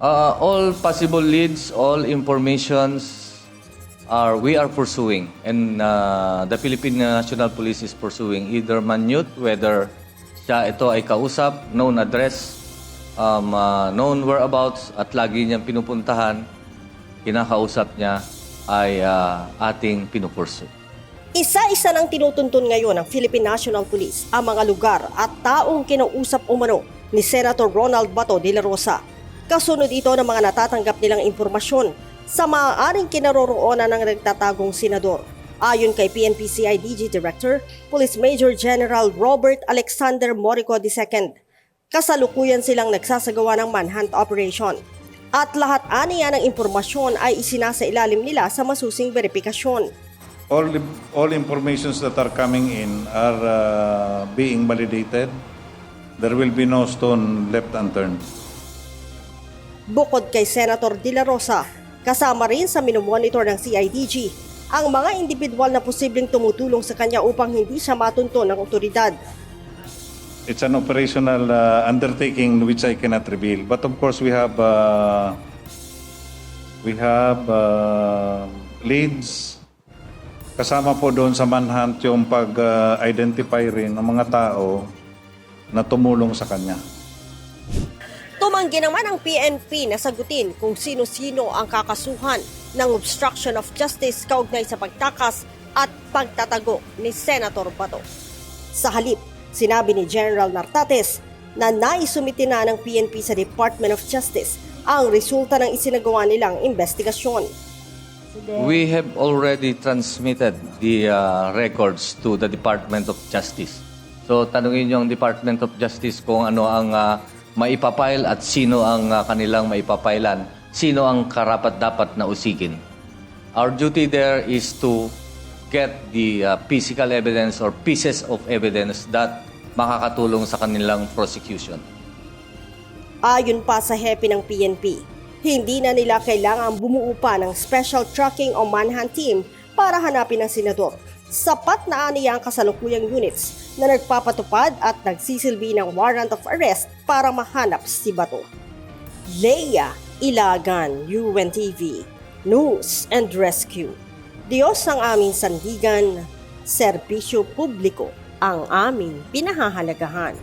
All possible leads, all informations we are pursuing, and the Philippine National Police is pursuing either Manyut, whether ito ay kausap, known address, known whereabouts, at lagi niyang pinupuntahan, kinakausap niya ay ating pinupursu. Isa-isa nang tinutuntun ngayon ng Philippine National Police ang mga lugar at taong kinausap umano ni Senator Ronald Bato de la Rosa. Kasunod ito ng mga natatanggap nilang impormasyon sa maaaring kinaroroonan ng nagtatagong senador. Ayon kay PNP CIDG Director, Police Major General Robert Alexander Morico II, kasalukuyan silang nagsasagawa ng manhunt operation. At lahat aniya ng impormasyon ay isinasailalim nila sa masusing verifikasyon. All informations that are coming in are being validated. There will be no stone left unturned. Bukod kay Senator De La Rosa, kasama rin sa minomonitor ng CIDG ang mga individual na posibleng tumutulong sa kanya upang hindi siya matunto ng otoridad. It's an operational undertaking which I cannot reveal. But of course, we have leads. Kasama po doon sa manhunt yung pag-identify rin ng mga tao na tumulong sa kanya. Tumanggi naman ang PNP na sagutin kung sino-sino ang kakasuhan ng obstruction of justice kaugnay sa pagtakas at pagtatago ni Senator Bato. Sa halip, sinabi ni General Nartates na naisumiti na ng PNP sa Department of Justice ang resulta ng isinagawa nilang investigasyon. We have already transmitted the records to the Department of Justice. So tanungin yung Department of Justice kung ano ang maipapile at sino ang kanilang maipapailan, sino ang karapat-dapat na usigin. Our duty there is to get the physical evidence or pieces of evidence that makakatulong sa kanilang prosecution. Ayon pa sa hepe ng PNP, hindi na nila kailangang bumuo pa ng special tracking o manhunt team para hanapin ang senador. Sapat na aniya ang kasalukuyang units na nagpapatupad at nagsisilbi ng warrant of arrest para mahanap si Bato. Leia Ilagan, UNTV, News and Rescue. Diyos ang aming sandigan, serbisyo publiko ang aming pinahahalagahan.